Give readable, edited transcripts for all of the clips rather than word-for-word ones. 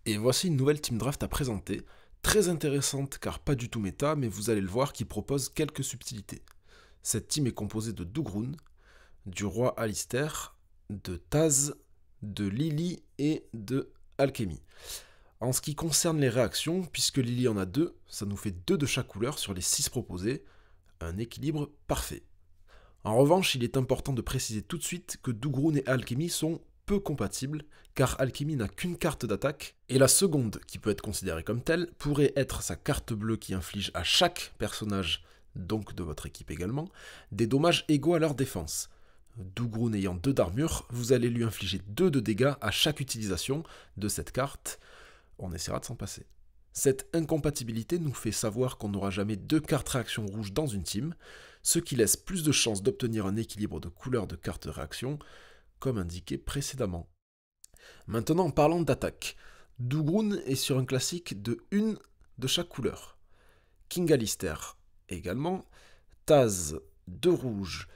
Et voici une nouvelle team draft à présenter, très intéressante car pas du tout méta, mais vous allez le voir qui propose quelques subtilités. Cette team est composée de Dougroune, du roi Alistair, de Taz, de Lily et de Alchemy. En ce qui concerne les réactions, puisque Lily en a 2, ça nous fait 2 de chaque couleur sur les 6 proposés, un équilibre parfait. En revanche, il est important de préciser tout de suite que Dougroune et Alchemy sont peu compatibles, car Alchemy n'a qu'une carte d'attaque, et la seconde, qui peut être considérée comme telle, pourrait être sa carte bleue qui inflige à chaque personnage, donc de votre équipe également, des dommages égaux à leur défense. Dougroune ayant 2 d'armure, vous allez lui infliger 2 de dégâts à chaque utilisation de cette carte. On essaiera de s'en passer. Cette incompatibilité nous fait savoir qu'on n'aura jamais 2 cartes réaction rouges dans une team, ce qui laisse plus de chances d'obtenir un équilibre de couleurs de cartes réaction, comme indiqué précédemment. Maintenant, parlons d'attaque. Dougroune est sur un classique de 1 de chaque couleur. King Alistair également. Taz, 2 rouges,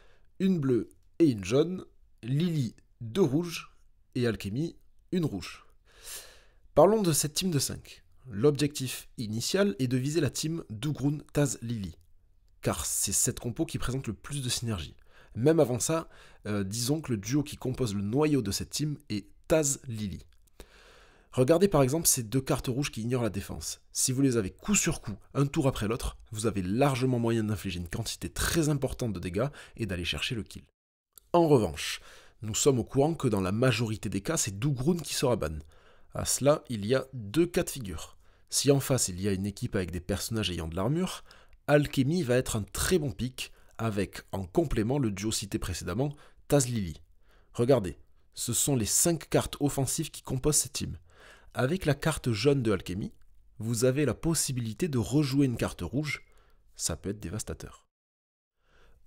1 bleue et 1 jaune. Lily, 2 rouges. Et Alchemy, 1 rouge. Parlons de cette team de 5. L'objectif initial est de viser la team Dougroune, Taz, Lily, car c'est cette compo qui présente le plus de synergie. Même avant ça, disons que le duo qui compose le noyau de cette team est Taz-Lily. Regardez par exemple ces 2 cartes rouges qui ignorent la défense. Si vous les avez coup sur coup, un tour après l'autre, vous avez largement moyen d'infliger une quantité très importante de dégâts et d'aller chercher le kill. En revanche, nous sommes au courant que dans la majorité des cas, c'est Dougroune qui sera ban. À cela, il y a 2 cas de figure. Si en face il y a une équipe avec des personnages ayant de l'armure, Alchemy va être un très bon pick, avec en complément le duo cité précédemment, Taz-Lily. Regardez, ce sont les 5 cartes offensives qui composent cette team. Avec la carte jaune de Alchemy, vous avez la possibilité de rejouer une carte rouge, ça peut être dévastateur.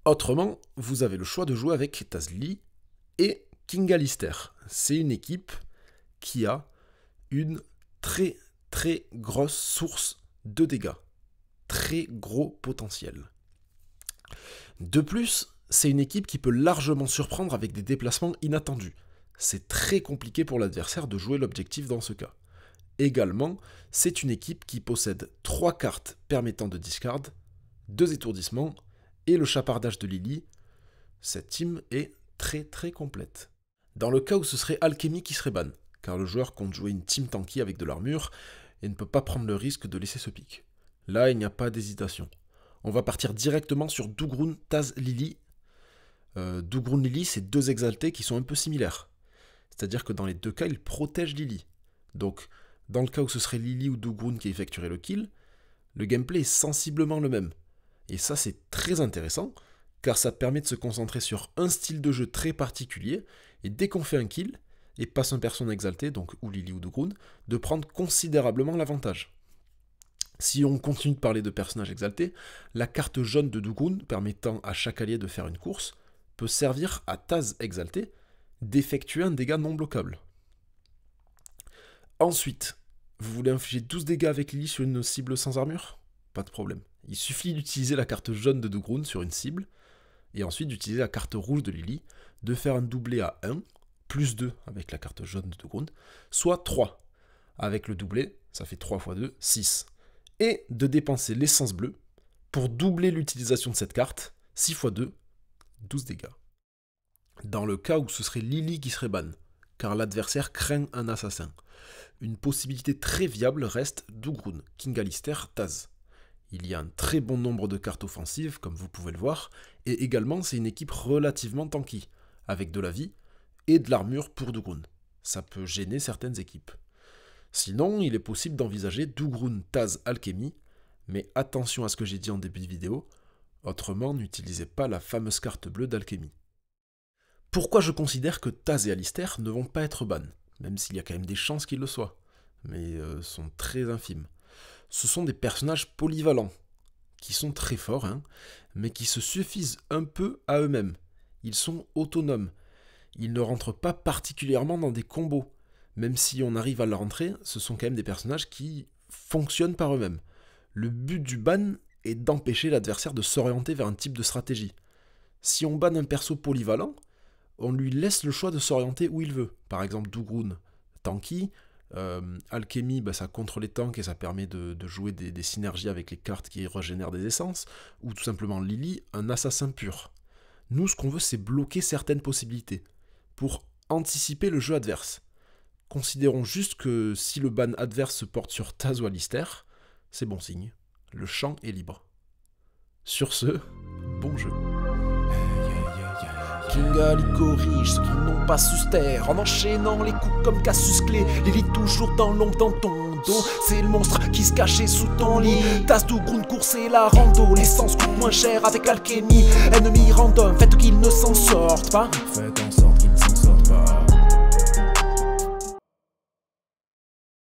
Autrement, vous avez le choix de jouer avec Taz-Lily et King Alistair. C'est une équipe qui a une très grosse source de dégâts. Très gros potentiel. De plus, c'est une équipe qui peut largement surprendre avec des déplacements inattendus. C'est très compliqué pour l'adversaire de jouer l'objectif dans ce cas. Également, c'est une équipe qui possède 3 cartes permettant de discard, 2 étourdissements et le chapardage de Lily. Cette team est très complète. Dans le cas où ce serait Alchemy qui serait ban, car le joueur compte jouer une team tanky avec de l'armure et ne peut pas prendre le risque de laisser ce pick. Là, il n'y a pas d'hésitation. On va partir directement sur Dougroune, Taz, Lily. Dougroune, Lily, c'est 2 exaltés qui sont un peu similaires. C'est-à-dire que dans les 2 cas, ils protègent Lily. Donc, dans le cas où ce serait Lily ou Dougroune qui effectuerait le kill, le gameplay est sensiblement le même. Et ça, c'est très intéressant, car ça permet de se concentrer sur un style de jeu très particulier, et dès qu'on fait un kill, et passe un personnage exalté, donc ou Lily ou Dougroune, de prendre considérablement l'avantage. Si on continue de parler de personnages exaltés, la carte jaune de Dougroune, permettant à chaque allié de faire une course, peut servir à Taz exalté d'effectuer un dégât non bloquable. Ensuite, vous voulez infliger 12 dégâts avec Lily sur une cible sans armure? Pas de problème. Il suffit d'utiliser la carte jaune de Dougroune sur une cible, et ensuite d'utiliser la carte rouge de Lily, de faire un doublé à 1, plus 2 avec la carte jaune de Dougroune, soit 3. Avec le doublé, ça fait 3 x 2, 6. Et de dépenser l'essence bleue pour doubler l'utilisation de cette carte, 6 x 2, 12 dégâts. Dans le cas où ce serait Lily qui serait ban, car l'adversaire craint un assassin, une possibilité très viable reste Dougroune, King Alistair, Taz. Il y a un très bon nombre de cartes offensives, comme vous pouvez le voir, et également c'est une équipe relativement tanky, avec de la vie et de l'armure pour Dougroune. Ça peut gêner certaines équipes. Sinon, il est possible d'envisager Dougroune, Taz, Alchemy, mais attention à ce que j'ai dit en début de vidéo, autrement n'utilisez pas la fameuse carte bleue d'Alchemy. Pourquoi je considère que Taz et Alistair ne vont pas être ban, même s'il y a quand même des chances qu'ils le soient, mais sont très infimes. Ce sont des personnages polyvalents, qui sont très forts, mais qui se suffisent un peu à eux-mêmes. Ils sont autonomes. Ils ne rentrent pas particulièrement dans des combos. Même si on arrive à leur rentrer, ce sont quand même des personnages qui fonctionnent par eux-mêmes. Le but du ban est d'empêcher l'adversaire de s'orienter vers un type de stratégie. Si on banne un perso polyvalent, on lui laisse le choix de s'orienter où il veut. Par exemple, Dougroune, tanky, Alchemy, bah, ça contre les tanks et ça permet de jouer des synergies avec les cartes qui régénèrent des essences. Ou tout simplement Lily, un assassin pur. Nous, ce qu'on veut, c'est bloquer certaines possibilités pour anticiper le jeu adverse. Considérons juste que si le ban adverse se porte sur Taz ou Alistair, c'est bon signe, le champ est libre. Sur ce, bon jeu. Kinga les corrige ceux qui n'ont pas su se taire en enchaînant les coups comme Cassius Clay. Lily toujours dans l'ombre dans ton dos, c'est le monstre qui se cachait sous ton lit. Tasse d'Ugrun courser la rando, l'essence coûte moins cher avec Alchemy. Ennemi random, faites qu'ils ne s'en sortent pas. Faites en sorte